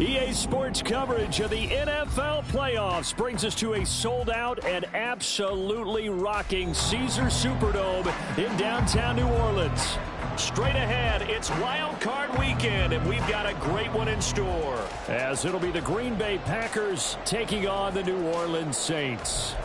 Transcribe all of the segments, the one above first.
EA Sports coverage of the NFL playoffs brings us to a sold-out and absolutely rocking Caesars Superdome in downtown New Orleans. Straight ahead, it's Wild Card Weekend, and we've got a great one in store, as it'll be the Green Bay Packers taking on the New Orleans Saints.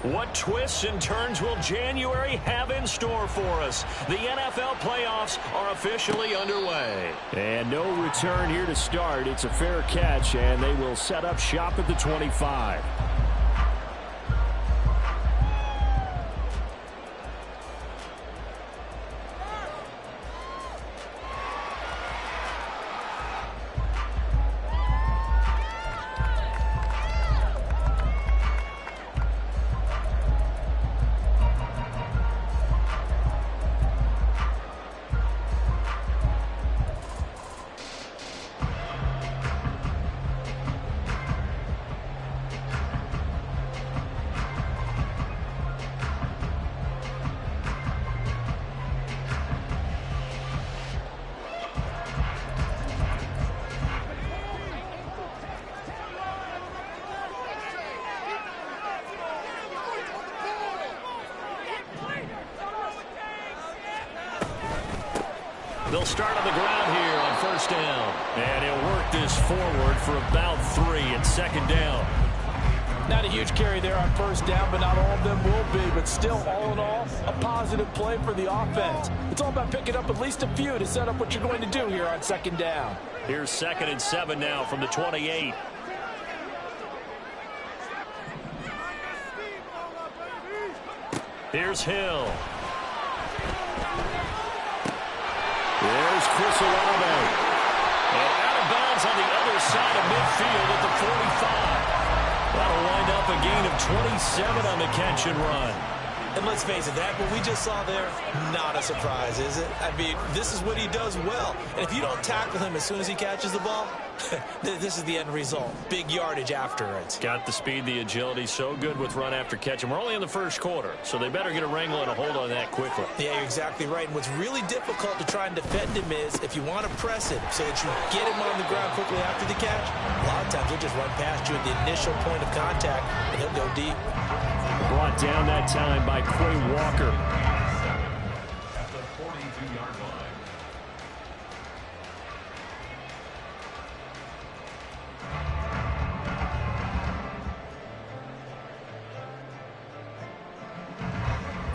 What twists and turns will January have in store for us? The NFL playoffs are officially underway. And no return here to start. It's a fair catch, and they will set up shop at the 25. They'll start on the ground here on first down. And he'll work this forward for about 3 and second down. Not a huge carry there on first down, but not all of them will be. But still, all in all, a positive play for the offense. It's all about picking up at least a few to set up what you're going to do here on second down. Here's 2nd and 7 now from the 28. Here's Hill. There's Chris Olave. And out of bounds on the other side of midfield at the 45. That'll wind up a gain of 27 on the catch and run. And let's face it, that what we just saw there, not a surprise, is it? I mean, this is what he does well. And if you don't tackle him as soon as he catches the ball, this is the end result. Big yardage after it. Got the speed, the agility, so good with run after catch. And we're only in the first quarter, so they better get a wrangle and a hold on that quickly. Yeah, you're exactly right. And what's really difficult to try and defend him is if you want to press him so that you get him on the ground quickly after the catch, a lot of times he'll just run past you at the initial point of contact, and he'll go deep. Brought down that time by Quay Walker. At the 42-yard line.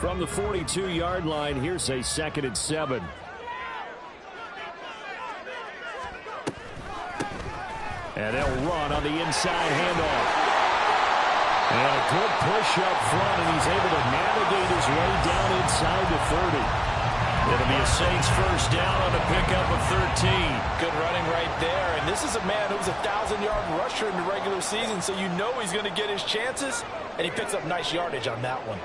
From the 42-yard line, here's a 2nd and 7. And they'll run on the inside handoff. And a good push up front, and he's able to navigate his way down inside the 30. It'll be a Saints first down on a pickup of 13. Good running right there. And this is a man who's a 1,000-yard rusher in the regular season, so you know he's going to get his chances, and he picks up nice yardage on that one.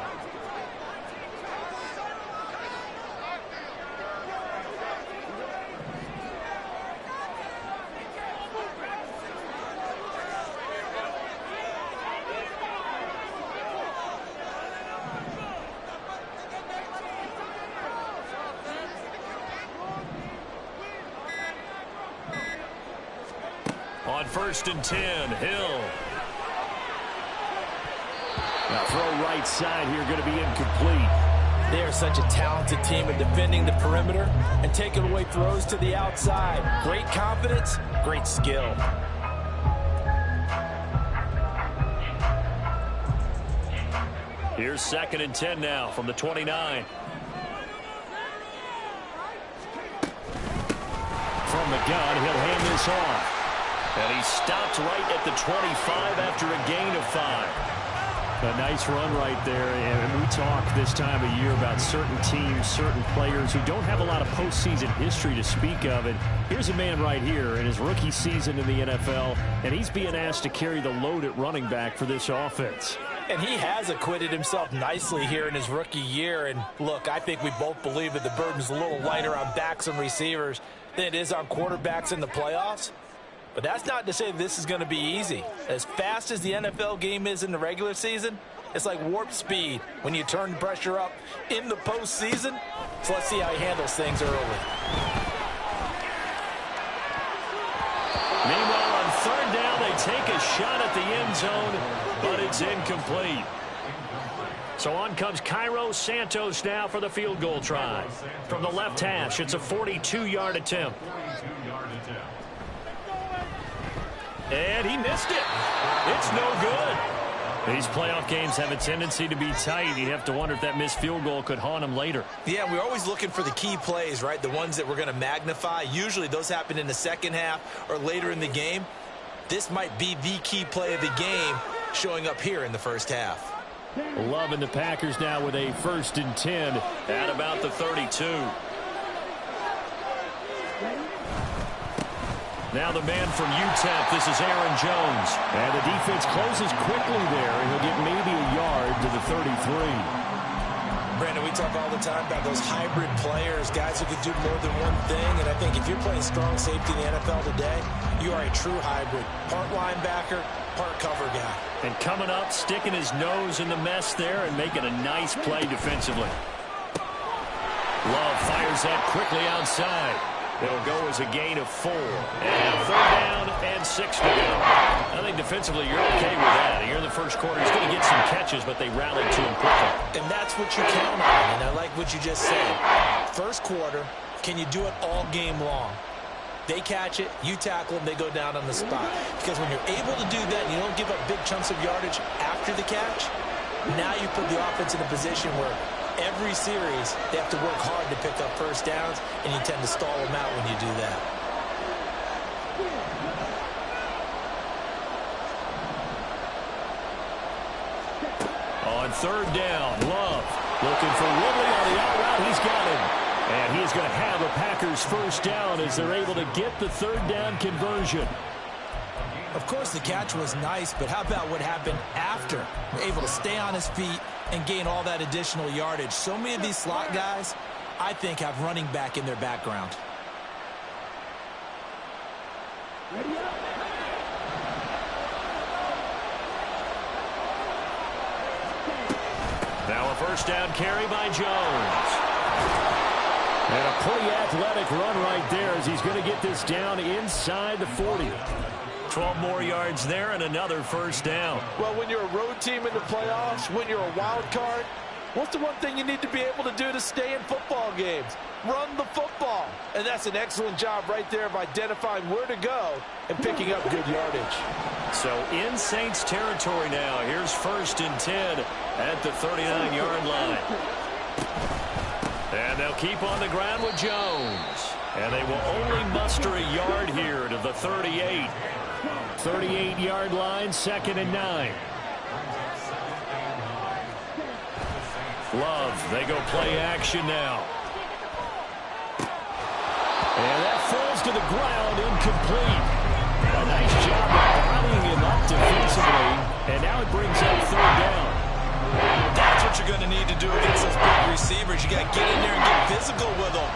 first and 10. Hill. Now throw right side here, going to be incomplete. They are such a talented team at defending the perimeter and taking away throws to the outside. Great confidence, great skill. Here's second and 10 now from the 29. From the gun, he'll hand this off. And he stopped right at the 25 after a gain of 5. A nice run right there, and we talk this time of year about certain teams, certain players who don't have a lot of postseason history to speak of. And here's a man right here in his rookie season in the NFL, and he's being asked to carry the load at running back for this offense. And he has acquitted himself nicely here in his rookie year. And look, I think we both believe that the burden's a little lighter on backs and receivers than it is on quarterbacks in the playoffs. But that's not to say this is going to be easy. As fast as the NFL game is in the regular season, it's like warp speed when you turn the pressure up in the postseason. So let's see how he handles things early. Meanwhile, on third down, they take a shot at the end zone, but it's incomplete. So on comes Cairo Santos now for the field goal try. From the left hash, it's a 42-yard attempt. And he missed it. It's no good. These playoff games have a tendency to be tight. You'd have to wonder if that missed field goal could haunt him later. Yeah, we're always looking for the key plays, right? The ones that we're going to magnify. Usually those happen in the second half or later in the game. This might be the key play of the game showing up here in the first half. Love and the Packers now with a first and 10 at about the 32. Now the man from UTEP, this is Aaron Jones. And the defense closes quickly there, and he'll get maybe a yard to the 33. Brandon, we talk all the time about those hybrid players, guys who can do more than one thing. And I think if you're playing strong safety in the NFL today, you are a true hybrid. Part linebacker, part cover guy. And coming up, sticking his nose in the mess there and making a nice play defensively. Love fires that quickly outside. It'll go as a gain of 4. And third down and 6 to go. I think defensively you're okay with that. Here in the first quarter, he's going to get some catches, but they rallied to him quickly. And that's what you count on, and I like what you just said. First quarter, can you do it all game long? They catch it, you tackle them, they go down on the spot. Because when you're able to do that and you don't give up big chunks of yardage after the catch, now you put the offense in a position where every series, they have to work hard to pick up first downs, and you tend to stall them out when you do that. On third down, Love looking for Ridley on the out route. He's got him. And he's going to have a Packers first down as they're able to get the third down conversion. Of course, the catch was nice, but how about what happened after? We're able to stay on his feet and gain all that additional yardage. So many of these slot guys, I think, have running back in their background. Now a first down carry by Jones. And a pretty athletic run right there as he's going to get this down inside the 40. 12 more yards there and another first down. Well, when you're a road team in the playoffs, when you're a wild card, what's the one thing you need to be able to do to stay in football games? Run the football. And that's an excellent job right there of identifying where to go and picking up good yardage. So in Saints territory now. Here's first and 10 at the 39-yard line. And they'll keep on the ground with Jones. And they will only muster a yard here to the 38. 38-yard line, second and 9. Love, they go play action now. And that falls to the ground, incomplete. A nice job of rallying him up defensively. And now it brings up third down. That's what you're going to need to do against those big receivers. You got to get in there and get physical with them.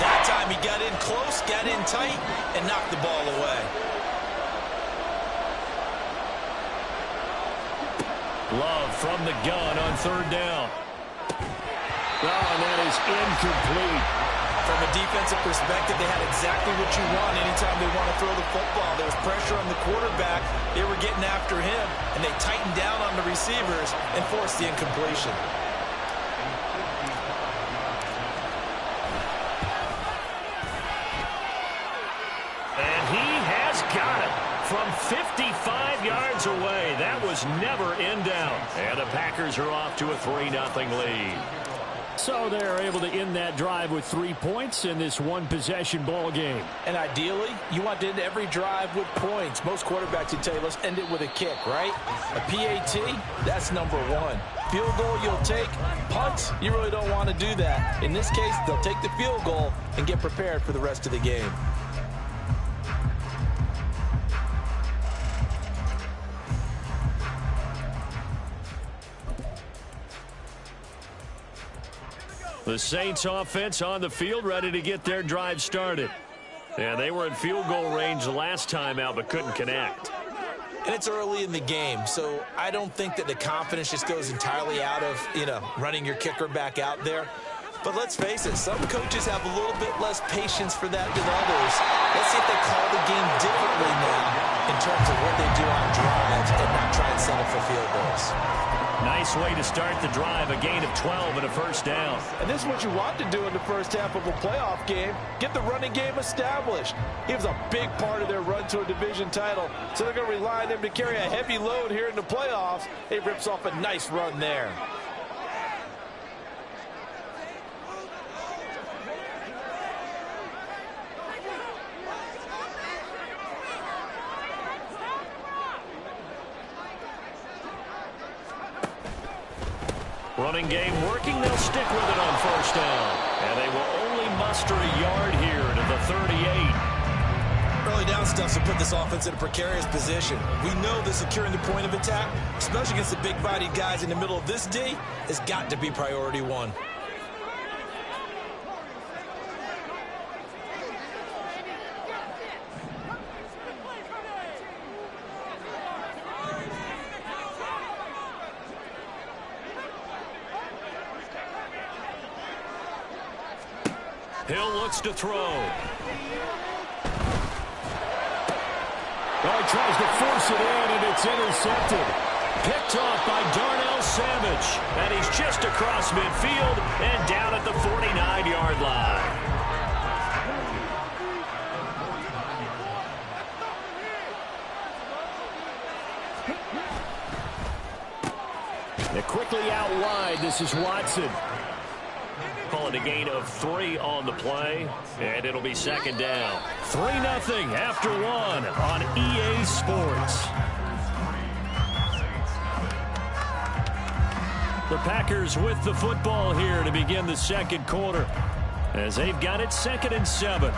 That time he got in close, got in tight, and knocked the ball away. Love from the gun on third down. Oh, and that is incomplete. From a defensive perspective, they had exactly what you want anytime they want to throw the football. There was pressure on the quarterback. They were getting after him, and they tightened down on the receivers and forced the incompletion. And he has got it from 55 yards away. That was never in doubt. And the Packers are off to a 3-0 lead. So they're able to end that drive with 3 points in this one-possession ball game. And ideally, you want to end every drive with points. Most quarterbacks would tell you, let's end it with a kick, right? A PAT, that's number one. Field goal you'll take. Punts, you really don't want to do that. In this case, they'll take the field goal and get prepared for the rest of the game. The Saints offense on the field, ready to get their drive started. And they were in field goal range the last time out, but couldn't connect. And it's early in the game, so I don't think that the confidence just goes entirely out of, running your kicker back out there. But let's face it, some coaches have a little bit less patience for that than others. Let's see if they call the game differently now in terms of what they do on drives and not try and settle for field goals. Nice way to start the drive, a gain of 12 and a first down. And this is what you want to do in the first half of a playoff game. Get the running game established. He was a big part of their run to a division title, so they're going to rely on him to carry a heavy load here in the playoffs. He rips off a nice run there. Running game working, they'll stick with it on first down. And they will only muster a yard here to the 38. Early down stuff to put this offense in a precarious position. We know that securing the point of attack, especially against the big-bodied guys in the middle of this D, has got to be priority one. Hill looks to throw. Oh, he tries to force it in, and it's intercepted. Picked off by Darnell Savage. And he's just across midfield and down at the 49-yard line. They're quickly out wide. This is Watson. Calling a gain of 3 on the play, and it'll be second down. 3-0 after 1 on EA Sports. The Packers with the football here to begin the second quarter, as they've got it 2nd and 7.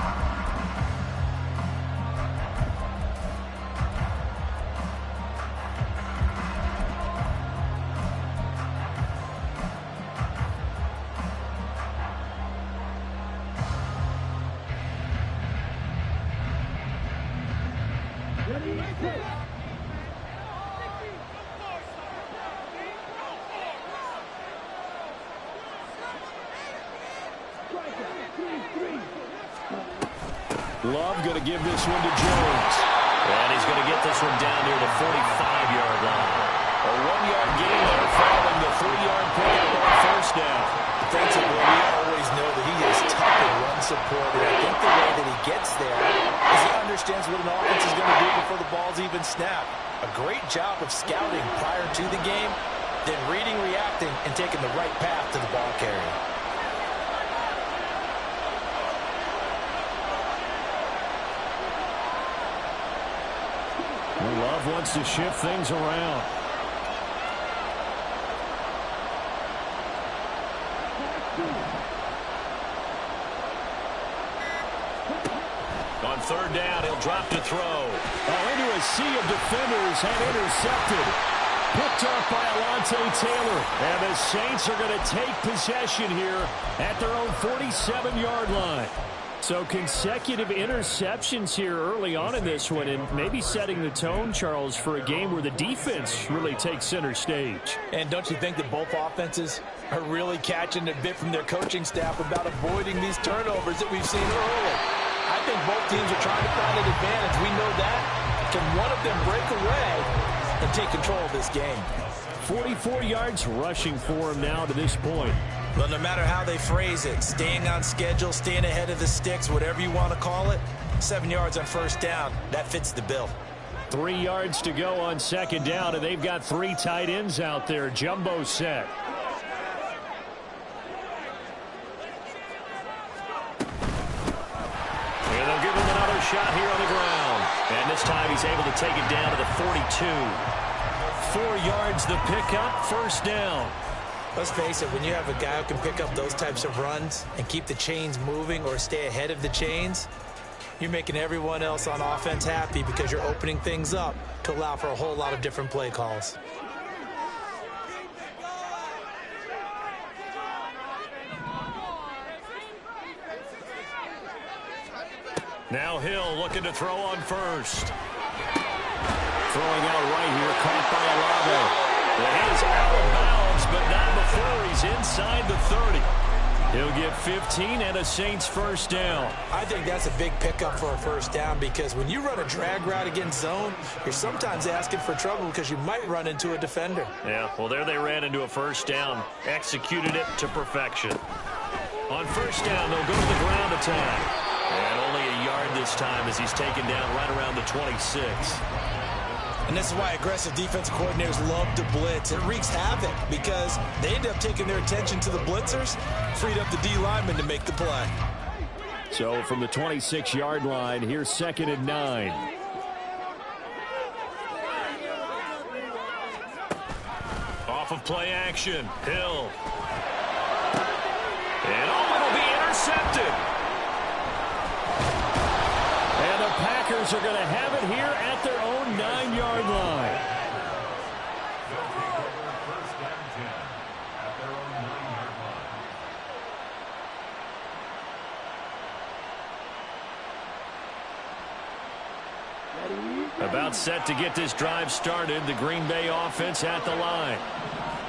Love going to give this one to Jones. And he's going to get this one down near the 45-yard line. A 1-yard gain there following the 3-yard pickup on first down. Defensively, we always know that he is tough in run support. And I think the way that he gets there is he understands what an offense is going to do before the ball's even snapped. A great job of scouting prior to the game, then reading, reacting, and taking the right path to the ball carrier. Love wants to shift things around. On third down, he'll drop to throw. Oh, into a sea of defenders and intercepted. Picked off by Alontae Taylor. And the Saints are going to take possession here at their own 47-yard line. So consecutive interceptions here early on in this one, and maybe setting the tone, Charles, for a game where the defense really takes center stage. And don't you think that both offenses are really catching a bit from their coaching staff about avoiding these turnovers that we've seen early? I think both teams are trying to find an advantage. We know that. Can one of them break away and take control of this game? 44 yards rushing for him now to this point. Well, no matter how they phrase it, staying on schedule, staying ahead of the sticks, whatever you want to call it, 7 yards on first down, that fits the bill. 3 yards to go on second down, and they've got 3 tight ends out there. Jumbo set. And they'll give him another shot here on the ground. And this time he's able to take it down to the 42. 4 yards the pickup, first down. Let's face it, when you have a guy who can pick up those types of runs and keep the chains moving or stay ahead of the chains, you're making everyone else on offense happy because you're opening things up to allow for a whole lot of different play calls. Now Hill looking to throw on first. Throwing out right here, caught by Olave. He is out of bounds, but not before he's inside the 30. He'll get 15 and a Saints first down. I think that's a big pickup for a first down because when you run a drag route against zone, you're sometimes asking for trouble because you might run into a defender. Yeah, well, there they ran into a first down. Executed it to perfection. On first down, they'll go to the ground attack. And only a yard this time as he's taken down right around the 26. And this is why aggressive defensive coordinators love to blitz. It wreaks havoc because they end up taking their attention to the blitzers, freed up the D lineman to make the play. So from the 26-yard line, here's 2nd and 9. Off of play action, Hill. And it'll be intercepted. And the Packers are going to have it here at their own 9-yard line. First down 10 at their own 9-yard line. About set to get this drive started. The Green Bay offense at the line.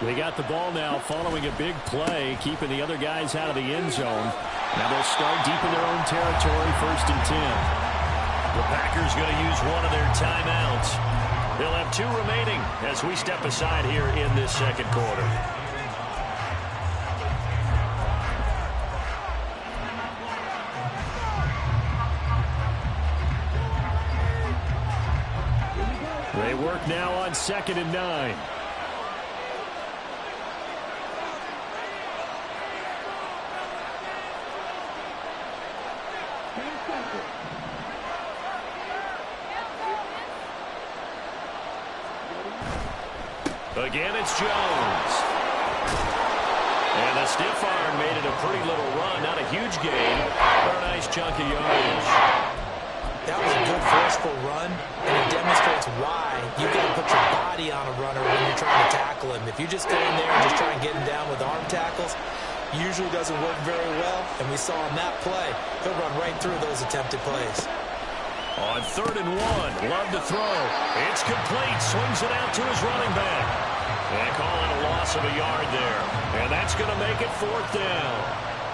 They got the ball now following a big play, keeping the other guys out of the end zone. Now they'll start deep in their own territory, 1st and 10. The Packers going to use one of their timeouts. They'll have 2 remaining as we step aside here in this second quarter. They work now on 2nd and 9. Again, it's Jones. And the stiff arm made it a pretty little run. Not a huge gain, but a nice chunk of yardage. That was a good forceful run, and it demonstrates why you've got to put your body on a runner when you're trying to tackle him. If you just go in there and just try and get him down with arm tackles, usually doesn't work very well. And we saw on that play, he'll run right through those attempted plays. On 3rd and 1, Love to throw. It's complete. Swings it out to his running back. They call it a loss of a yard there. And that's going to make it 4th down.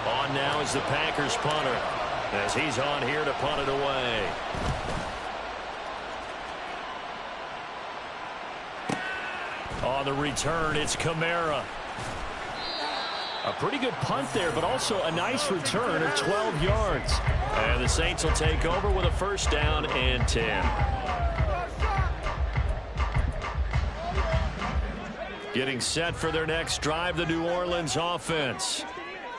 On now is the Packers punter as he's on here to punt it away. On the return, it's Kamara. A pretty good punt there, but also a nice return of 12 yards. And the Saints will take over with a first down and 10. Getting set for their next drive, the New Orleans offense.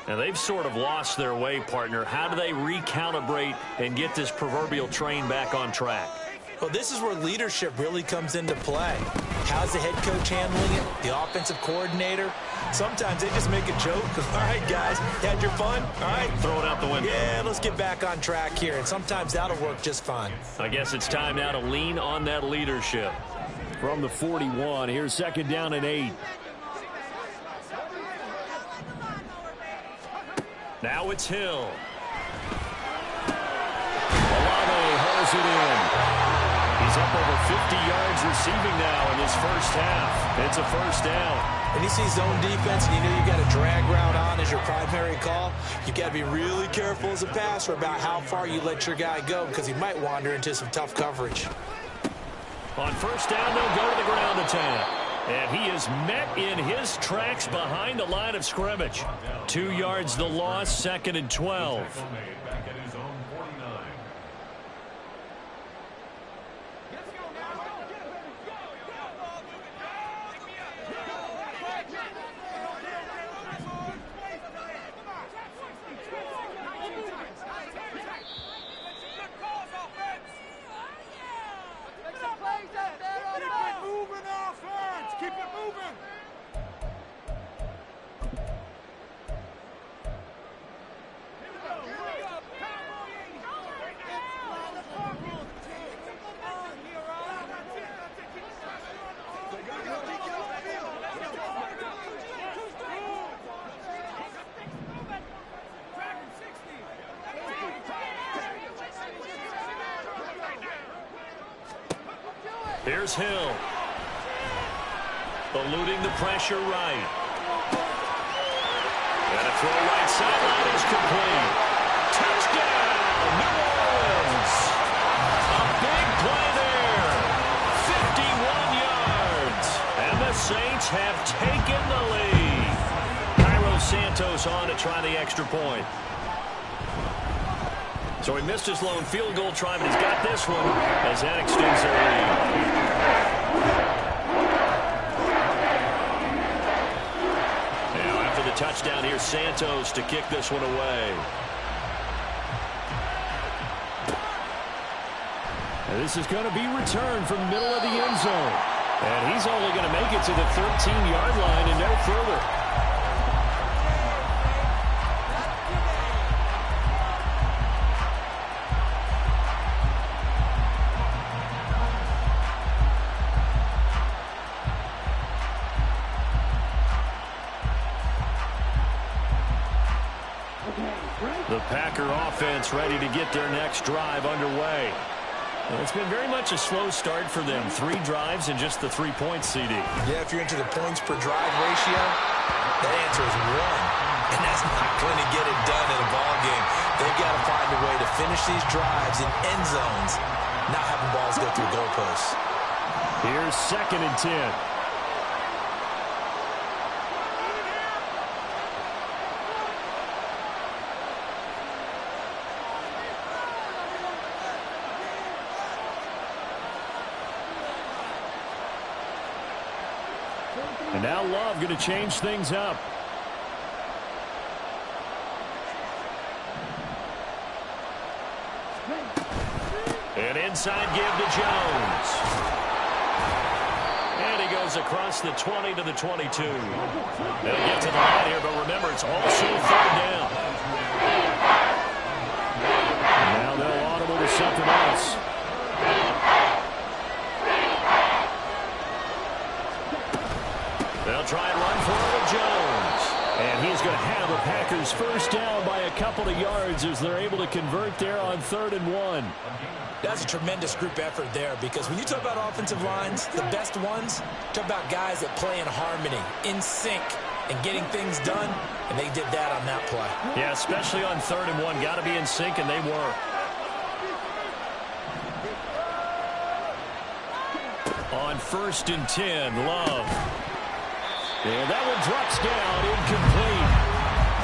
And they've sort of lost their way, partner. How do they recalibrate and get this proverbial train back on track? Well, this is where leadership really comes into play. How's the head coach handling it? The offensive coordinator? Sometimes they just make a joke. All right, guys, had your fun? All right. Throw it out the window. Yeah, let's get back on track here. And sometimes that'll work just fine. I guess it's time now to lean on that leadership. From the 41, here's 2nd down and 8. Now it's Hill. it in. He's up over 50 yards receiving now in this first half. It's a first down. When you see zone defense and you know you've got a drag route on as your primary call, you've got to be really careful as a passer about how far you let your guy go because he might wander into some tough coverage. On first down, they'll go to the ground attack. And he is met in his tracks behind the line of scrimmage. 2 yards the loss, 2nd and 12. Here's Hill. Eluding the pressure right. And a throw right sideline is complete. Touchdown, New Orleans. A big play there. 51 yards. And the Saints have taken the lead. Cairo Santos on to try the extra point. So he missed his lone field goal try, but he's got this one as that extends their lead. Now after the touchdown, here's Santos to kick this one away. And this is going to be returned from middle of the end zone. And he's only going to make it to the 13-yard line and no further. The Packer offense ready to get their next drive underway. And it's been very much a slow start for them. 3 drives and just the 3 points, CD. Yeah, if you're into the points per drive ratio, that answer is 1. And that's not going to get it done in a ball game. They've got to find a way to finish these drives in end zones, not having balls go through goalposts. Here's 2nd and 10. And now Love going to change things up. An inside give to Jones. And he goes across the 20 to the 22. They'll get to the line here, but remember, it's also 3rd down. And now they'll audible to something else. They'll try and run for it with Jones. And he's going to have the Packers first down by a couple of yards as they're able to convert there on 3rd and 1. That's a tremendous group effort there because when you talk about offensive lines, the best ones, talk about guys that play in harmony, in sync, and getting things done, and they did that on that play. Yeah, especially on 3rd and 1. Got to be in sync, and they were. On 1st and 10, Love. And that one drops down, incomplete.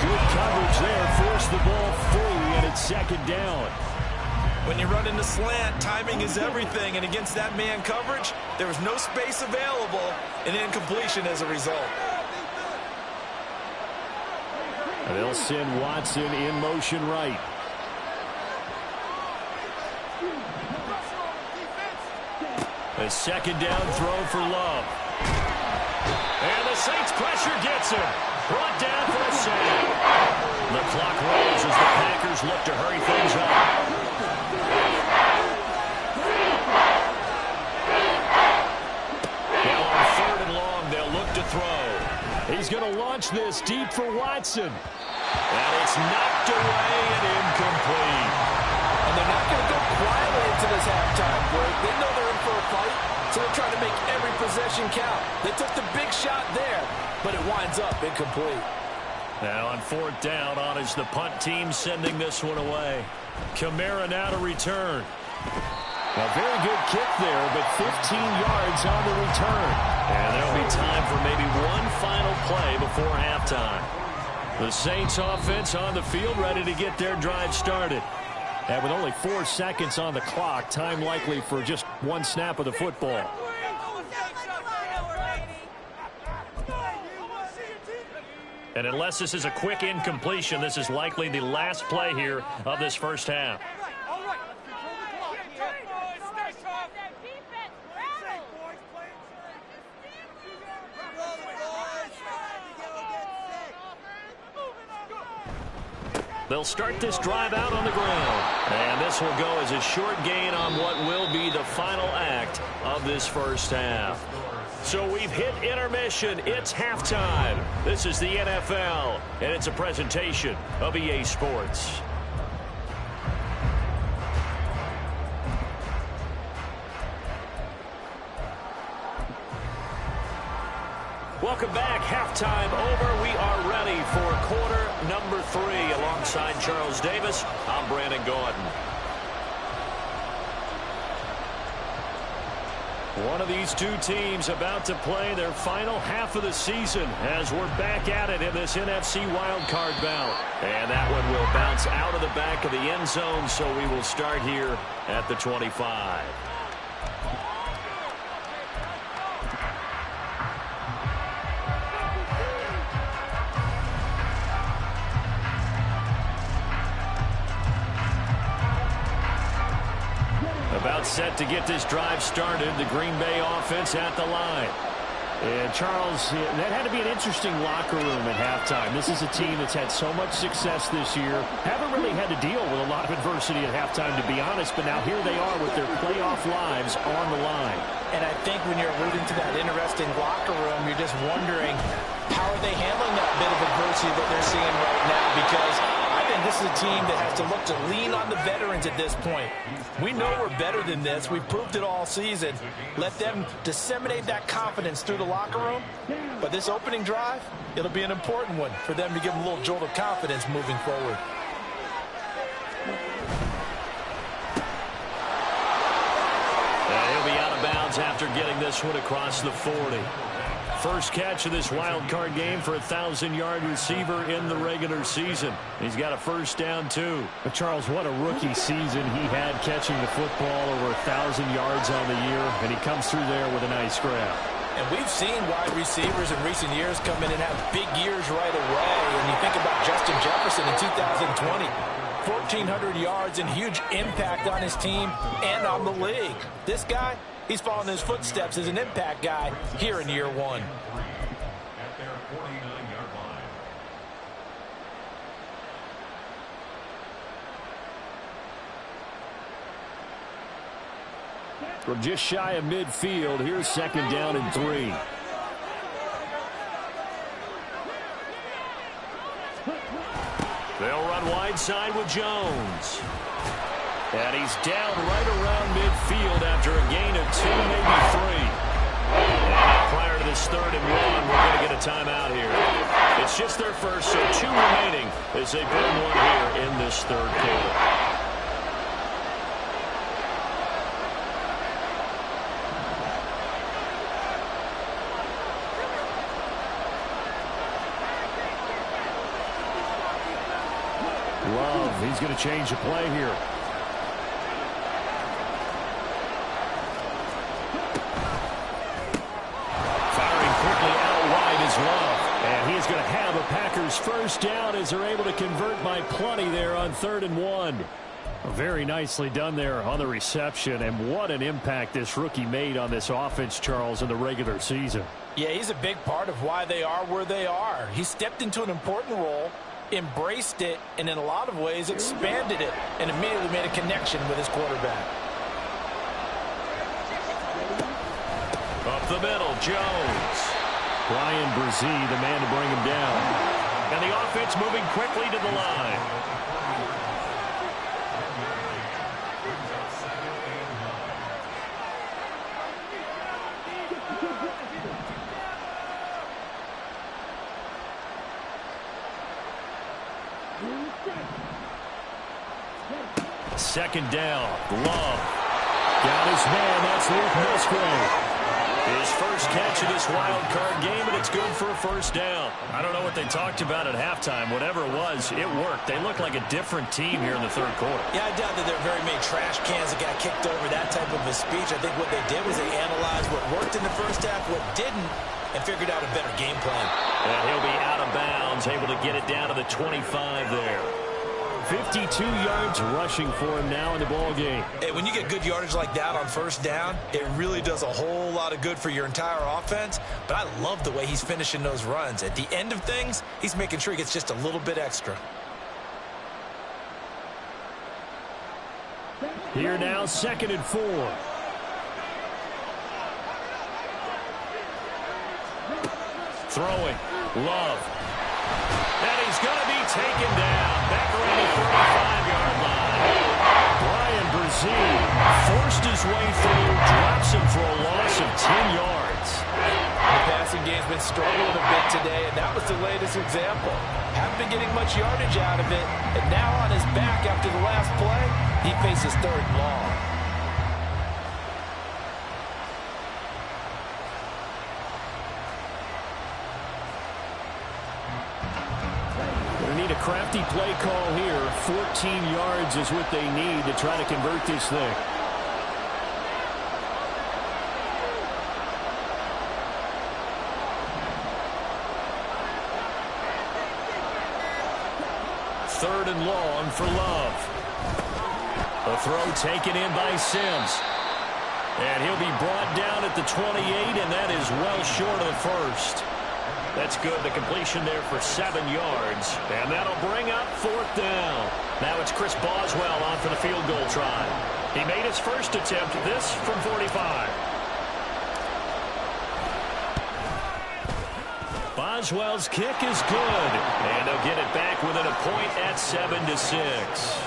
Good coverage there, forced the ball free, and it's 2nd down. When you run in the slant, timing is everything, and against that man coverage, there was no space available, and incompletion as a result. And they'll send Watson in motion right. A 2nd down throw for Love. And the Saints pressure gets him. Brought down for a sack. The clock rolls as the Packers look to hurry things up. Now on 3rd and long, they'll look to throw. He's going to launch this deep for Watson. And it's knocked away and incomplete. And they're not going to go quietly at into this halftime break. They know they're in for a fight, so they're trying to make every possession count. They took the big shot there, but it winds up incomplete. Now on fourth down, on is the punt team sending this one away. Kamara now to return. A very good kick there, but 15 yards on the return. And there'll be time for maybe one final play before halftime. The Saints offense on the field, ready to get their drive started. And with only 4 seconds on the clock, time likely for just one snap of the football. And unless this is a quick incompletion, this is likely the last play here of this first half. They'll start this drive out on the ground. And this will go as a short gain on what will be the final act of this first half. So we've hit intermission. It's halftime. This is the NFL, and it's a presentation of EA Sports. Welcome back. Halftime over. We are ready for quarter number 3. Alongside Charles Davis, I'm Brandon Gordon. One of these two teams about to play their final half of the season as we're back at it in this NFC wildcard bout. And that one will bounce out of the back of the end zone, so we will start here at the 25. About set to get this drive started. The Green Bay offense at the line. And Charles, that had to be an interesting locker room at halftime. This is a team that's had so much success this year. Haven't really had to deal with a lot of adversity at halftime, to be honest. But now here they are with their playoff lives on the line. And I think when you're alluding to that interesting locker room, you're just wondering how are they handling that bit of adversity that they're seeing right now, because I think this is a team that has to look to lean on the veterans at this point. We know we're better than this. We've proved it all season. Let them disseminate that confidence through the locker room. But this opening drive, it'll be an important one for them to give them a little jolt of confidence moving forward. He'll be out of bounds after getting this one across the 40. First catch of this wild card game for a 1,000-yard receiver in the regular season. He's got a first down, too. But Charles, what a rookie season he had catching the football, over 1,000 yards on the year, and he comes through there with a nice grab. And we've seen wide receivers in recent years come in and have big years right away. And you think about Justin Jefferson in 2020. 1,400 yards and huge impact on his team and on the league. This guy, he's following his footsteps as an impact guy here in year one. At their 49-yard line. From just shy of midfield, here's second down and 3. They'll run wide side with Jones. And he's down right around midfield after a gain of 2, maybe 3. And prior to this 3rd and 1, we're going to get a timeout here. It's just their first, so 2 remaining as they burn one here in this 3rd quarter. Love, he's going to change the play here. Firing quickly out wide is Love. And he's going to have a Packers first down as they're able to convert by plenty there on 3rd and 1. Very nicely done there on the reception, and what an impact this rookie made on this offense, Charles, in the regular season. Yeah, he's a big part of why they are where they are. He stepped into an important role, embraced it, and in a lot of ways expanded it, and immediately made a connection with his quarterback. Up the middle, Jones. Brian Brzee, the man to bring him down. And the offense moving quickly to the line. Second down. Love. Got his man. That's Luke Musgrave. His first catch in this wild card game, and it's good for a first down. I don't know what they talked about at halftime. Whatever it was, it worked. They look like a different team here in the third quarter. Yeah, I doubt that there are very many trash cans that got kicked over, that type of a speech. I think what they did was they analyzed what worked in the first half, what didn't, and figured out a better game plan. And he'll be out of bounds, able to get it down to the 25 there. 52 yards rushing for him now in the ball game. Hey, when you get good yardage like that on first down, it really does a whole lot of good for your entire offense. But I love the way he's finishing those runs. At the end of things, he's making sure he gets just a little bit extra. Here now, 2nd and 4. Throwing. Love. And he's going to be taken down. Back around the 35-yard line. Brian Brzee forced his way through, drops him for a loss of 10 yards. The passing game's been struggling a bit today, and that was the latest example. Haven't been getting much yardage out of it, and now on his back after the last play, he faces 3rd and long. A crafty play call here. 14 yards is what they need to try to convert this thing. Third and long for Love. A throw taken in by Sims. And he'll be brought down at the 28, and that is well short of the first. That's good. The completion there for 7 yards. And that'll bring up 4th down. Now it's Chris Boswell on for the field goal try. He made his first attempt, this from 45. Boswell's kick is good. And they'll get it back within a point at 7-6.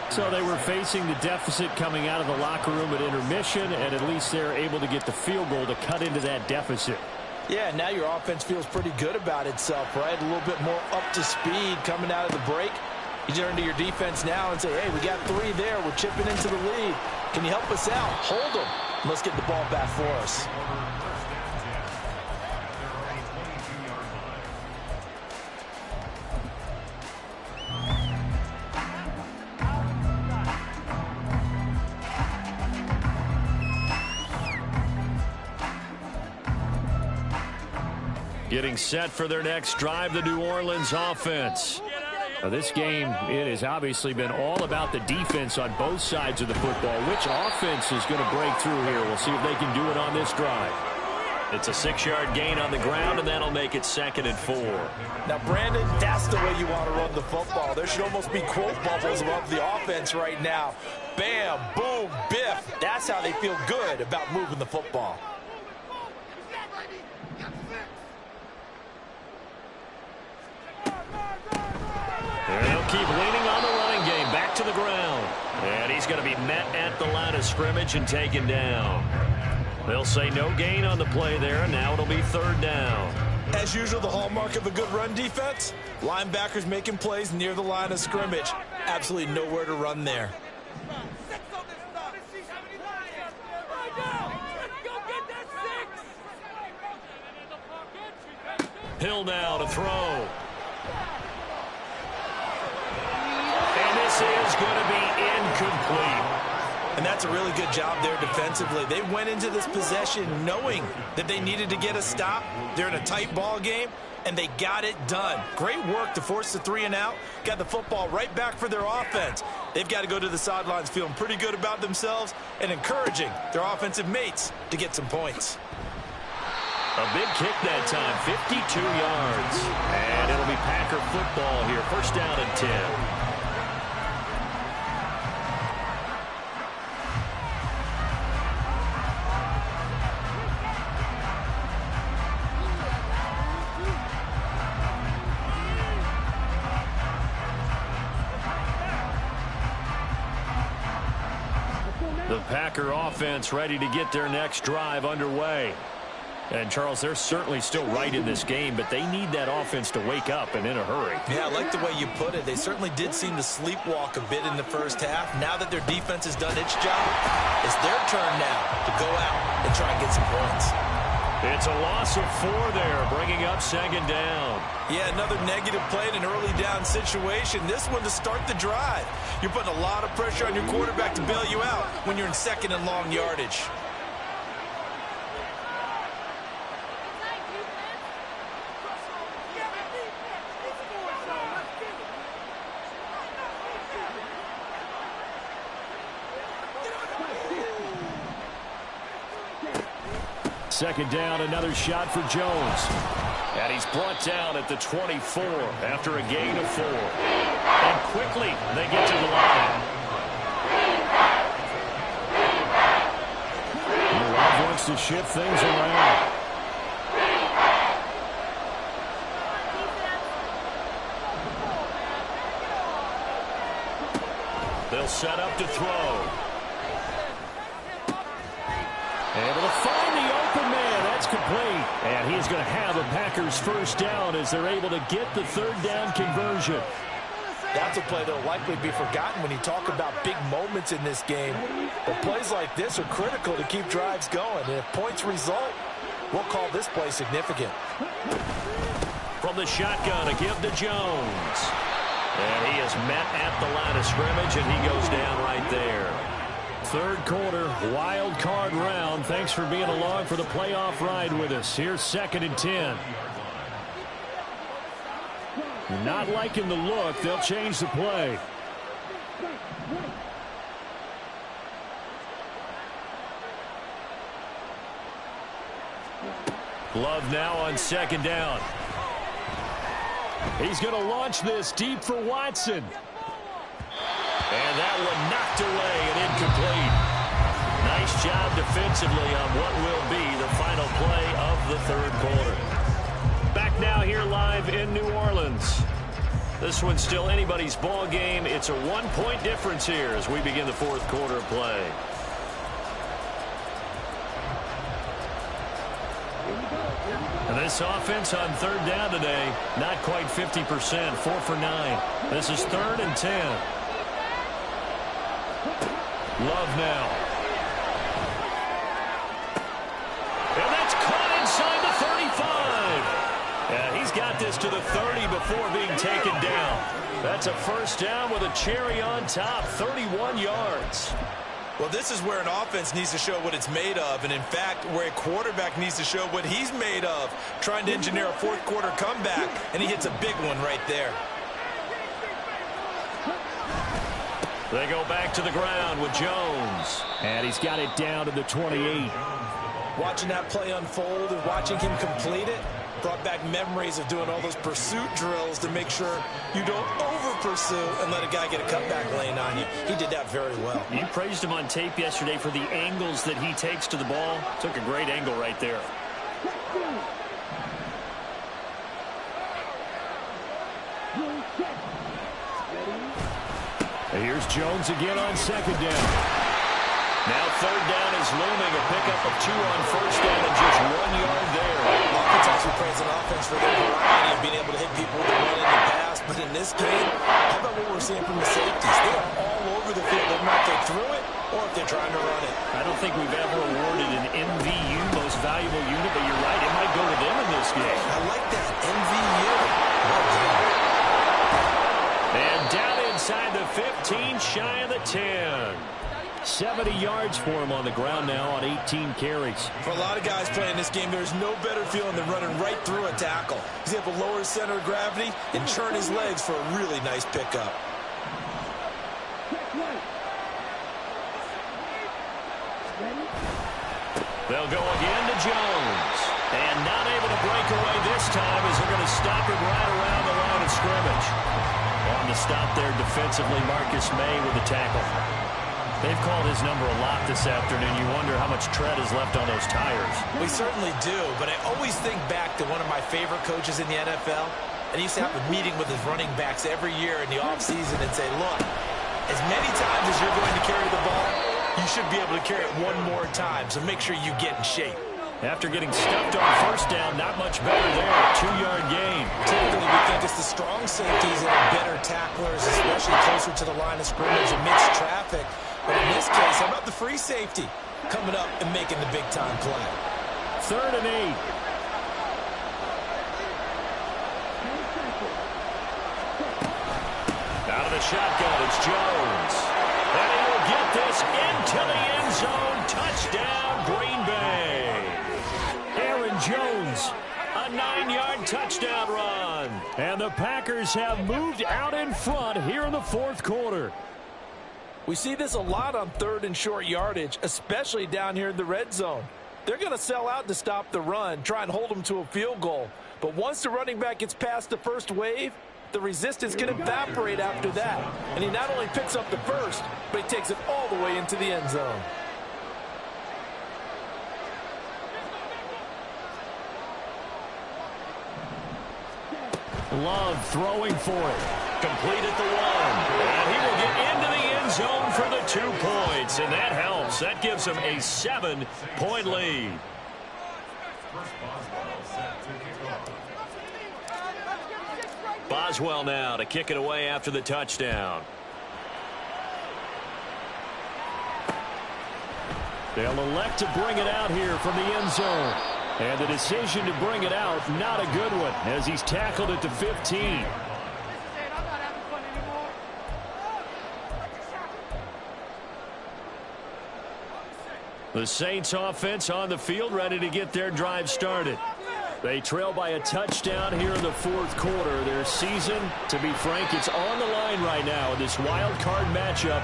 So they were facing the deficit coming out of the locker room at intermission, and at least they're able to get the field goal to cut into that deficit. Yeah, now your offense feels pretty good about itself, right? A little bit more up to speed coming out of the break. You turn to your defense now and say, hey, we got 3 there. We're chipping into the lead. Can you help us out? Hold them. Let's get the ball back for us. Getting set for their next drive, the New Orleans offense. Now this game, it has obviously been all about the defense on both sides of the football. Which offense is going to break through here? We'll see if they can do it on this drive. It's a 6-yard gain on the ground, and that'll make it 2nd and 4. Now, Brandon, that's the way you want to run the football. There should almost be quote bubbles above the offense right now. Bam, boom, biff. That's how they feel good about moving the football. And he'll keep leaning on the running game. Back to the ground. And he's going to be met at the line of scrimmage and taken down. They'll say no gain on the play there, and now it'll be 3rd down. As usual, the hallmark of a good run defense, linebackers making plays near the line of scrimmage. Absolutely nowhere to run there. Hill now to throw. And this is going to be incomplete. And that's a really good job there defensively. They went into this possession knowing that they needed to get a stop. They're in a tight ball game, and they got it done. Great work to force the 3 and out. Got the football right back for their offense. They've got to go to the sidelines feeling pretty good about themselves and encouraging their offensive mates to get some points. A big kick that time, 52 yards. And it'll be Packer football here. 1st down and 10. The Packer offense ready to get their next drive underway. And, Charles, they're certainly still right in this game, but they need that offense to wake up and in a hurry. Yeah, I like the way you put it. They certainly did seem to sleepwalk a bit in the first half. Now that their defense has done its job, it's their turn now to go out and try and get some points. It's a loss of 4 there, bringing up second down. Yeah, another negative play in an early down situation. This one to start the drive. You're putting a lot of pressure on your quarterback to bail you out when you're in second and long yardage. Second down, another shot for Jones. And he's brought down at the 24 after a gain of 4. And quickly, they get to the line. Love wants to shift things around. They'll set up to throw. Able to find the open man. That's complete. And he's going to have a Packers first down as they're able to get the third down conversion. That's a play that will likely be forgotten when you talk about big moments in this game. But plays like this are critical to keep drives going. And if points result, we'll call this play significant. From the shotgun, a give to Jones. And he is met at the line of scrimmage, and he goes down right there. Third quarter, wild card round. Thanks for being along for the playoff ride with us. Here's 2nd and 10. Not liking the look. They'll change the play. Love now on second down. He's going to launch this deep for Watson. And that one knocked away and incomplete. Nice job defensively on what will be the final play of the third quarter. Back now here live in New Orleans. This one's still anybody's ball game. It's a 1-point difference here as we begin the fourth quarter of play. And this offense on third down today, not quite 50%, 4 for 9. This is 3rd and 10. Love now. And that's caught inside the 35. And he's got this to the 30 before being taken down. That's a first down with a cherry on top, 31 yards. Well, this is where an offense needs to show what it's made of, and in fact, where a quarterback needs to show what he's made of, trying to engineer a fourth quarter comeback, and he hits a big one right there. They go back to the ground with Jones. And he's got it down to the 28. Watching that play unfold and watching him complete it brought back memories of doing all those pursuit drills to make sure you don't over-pursue and let a guy get a cutback lane on you. He did that very well. You praised him on tape yesterday for the angles that he takes to the ball. Took a great angle right there. Here's Jones again on second down. Now third down is looming. A pickup of 2 on first down and just 1 yard there. Oftentimes we praise an offense for their variety of being able to hit people with the run and the pass. But in this game, how about what we're seeing from the safeties? They are all over the field. They're not they threw it or if they're trying to run it. I don't think we've ever awarded an MVU, most valuable unit, but you're right. It might go to them in this game. I like that. MVU. Well done. And down inside the 15, shy of the 10. 70 yards for him on the ground now on 18 carries. For a lot of guys playing this game, there's no better feeling than running right through a tackle. He's able to lower his center of gravity and churn his legs for a really nice pickup. They'll go again to Jones. And not able to break away this time as they're going to stop him right around the line of scrimmage. On the stop there defensively, Marcus May with the tackle. They've called his number a lot this afternoon. You wonder how much tread is left on those tires. We certainly do, but I always think back to one of my favorite coaches in the NFL. And he used to have a meeting with his running backs every year in the offseason and say, look, as many times as you're going to carry the ball, you should be able to carry it one more time, so make sure you get in shape. After getting stuffed on first down, not much better there. 2-yard gain. Typically, we think it's the strong safeties that are better tacklers, especially closer to the line of scrimmage amidst traffic. But in this case, how about the free safety coming up and making the big-time play? 3rd and 8. Out of the shotgun, it's Jones. And he will get this into the end zone. Touchdown, Green Bay. Aaron Jones. A 9-yard touchdown run. And the Packers have moved out in front here in the 4th quarter. We see this a lot on 3rd and short yardage, especially down here in the red zone. They're going to sell out to stop the run, try and hold them to a field goal. But once the running back gets past the first wave, the resistance can evaporate after that. And he not only picks up the first, but he takes it all the way into the end zone. Love throwing for it. Complete at the 1. And he will get into the end zone for the 2 points. And that helps. That gives him a 7-point lead. Boswell now to kick it away after the touchdown. They'll elect to bring it out here from the end zone. And the decision to bring it out, not a good one, as he's tackled at the 15. The Saints offense on the field, ready to get their drive started. They trail by a touchdown here in the 4th quarter. Their season, to be frank, it's on the line right now in this wild card matchup.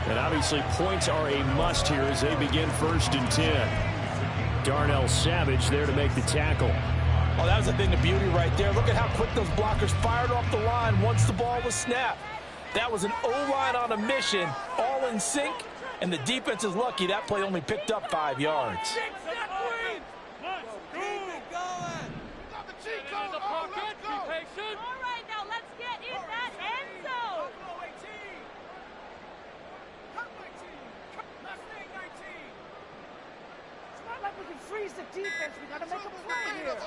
And obviously points are a must here as they begin 1st and 10. Darnell Savage there to make the tackle. Oh, that was a thing of beauty right there. Look at how quick those blockers fired off the line once the ball was snapped. That was an O-line on a mission, all in sync, and the defense is lucky that play only picked up 5 yards. The defense, we gotta make a play here.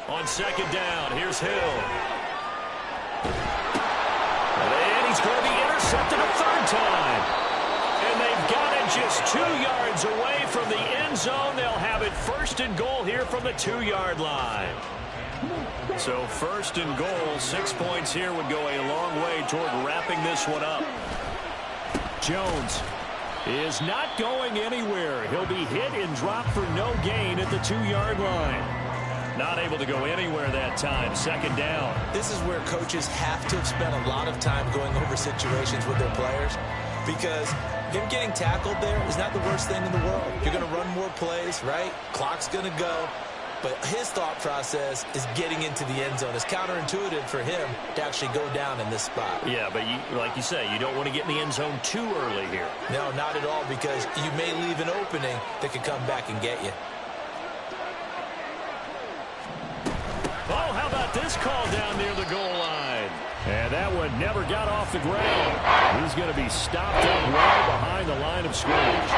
On 2nd down, here's Hill. And he's going to be intercepted a 3rd time. And they've got it just 2 yards away from the end zone. They'll have it 1st and goal here from the 2-yard line. So 1st and goal, 6 points here would go a long way toward wrapping this one up. Jones is not going anywhere. He'll be hit and dropped for no gain at the 2-yard line. Not able to go anywhere that time. 2nd down. This is where coaches have to have spent a lot of time going over situations with their players, because him getting tackled there is not the worst thing in the world. You're going to run more plays, right? Clock's going to go. But his thought process is getting into the end zone. It's counterintuitive for him to actually go down in this spot. Yeah, but like you say, you don't want to get in the end zone too early here. No, not at all, because you may leave an opening that could come back and get you. Oh, how about this call down near the goal line? And that one never got off the ground. He's going to be stopped up well behind the line of scrimmage.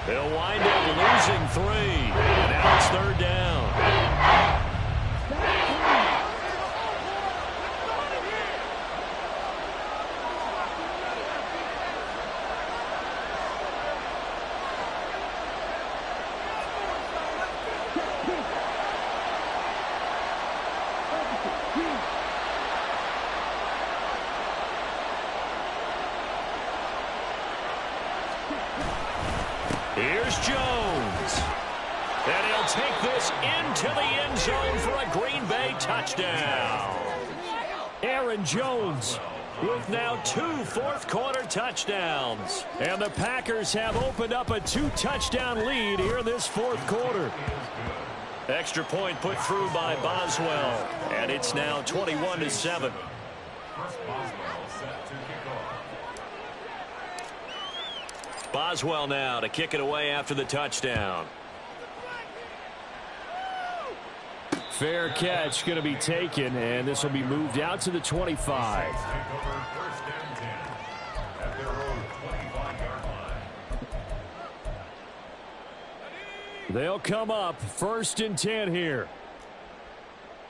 They'll wind up losing 3. And now it's 3rd down. Here's Jones. And he'll take this into the end zone for a Green Bay touchdown. Aaron Jones with now 2 4th-quarter touchdowns. And the Packers have opened up a 2-touchdown lead here in this 4th quarter. Extra point put through by Boswell. And it's now 21-7. Boswell now to kick it away after the touchdown. Fair catch going to be taken, and this will be moved out to the 25. They'll come up 1st and 10 here.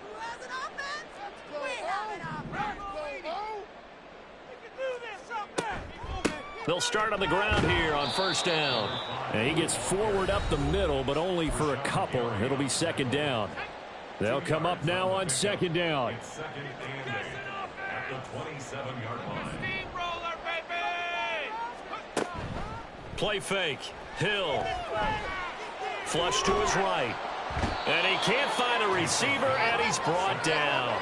Who has an offense? We have an offense. We can do this up there. They'll start on the ground here on 1st down. And he gets forward up the middle, but only for a couple. It'll be 2nd down. They'll come up now on 2nd down. 2nd and 8 at the 27-yard line. Steamroller, baby! Play fake. Hill. Flush to his right. And he can't find a receiver, and he's brought down.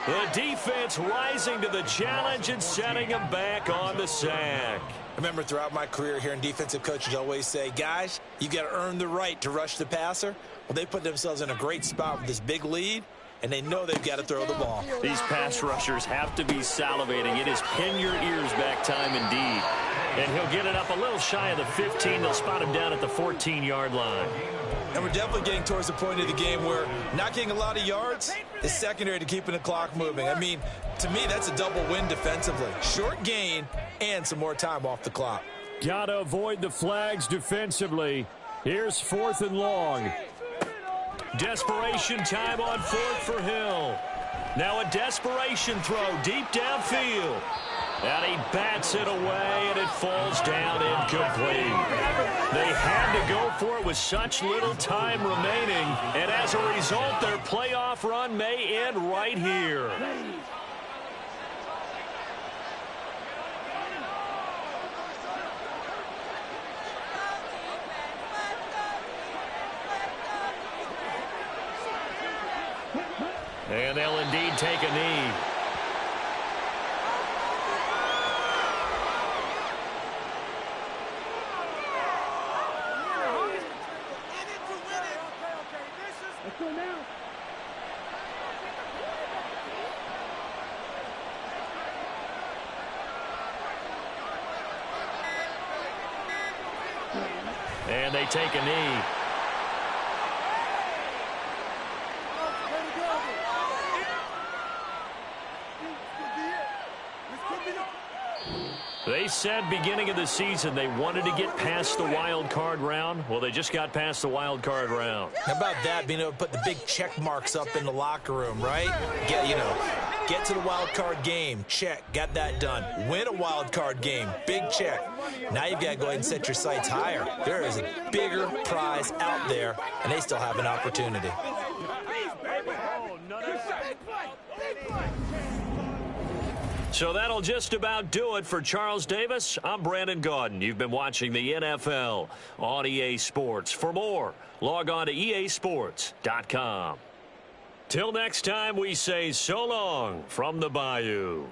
The defense rising to the challenge and setting him back on the sack. I remember throughout my career hearing defensive coaches always say, guys, you got to earn the right to rush the passer. Well, they put themselves in a great spot with this big lead, and they know they've got to throw the ball. These pass rushers have to be salivating. It is pin your ears back time indeed. And he'll get it up a little shy of the 15. They'll spot him down at the 14-yard line. And we're definitely getting towards the point of the game where not getting a lot of yards is secondary to keeping the clock moving. I mean, to me, that's a double win defensively. Short gain and some more time off the clock. Got to avoid the flags defensively. Here's 4th and long. Desperation time on 4th for Hill. Now a desperation throw deep downfield. And he bats it away, and it falls down incomplete. They had to go for it with such little time remaining, and as a result, their playoff run may end right here. And they'll indeed take a knee. And they take a knee. They said beginning of the season they wanted to get past the wild card round. Well, they just got past the wild card round. How about that, being able to put the big check marks up in the locker room, right? Get to the wild card game. Check. Got that done. Win a wild card game. Big check. Now you've got to go ahead and set your sights higher. There is a bigger prize out there, and they still have an opportunity. So that'll just about do it for Charles Davis. I'm Brandon Gaudin. You've been watching the NFL on EA Sports. For more, log on to easports.com. Till next time, we say so long from the Bayou.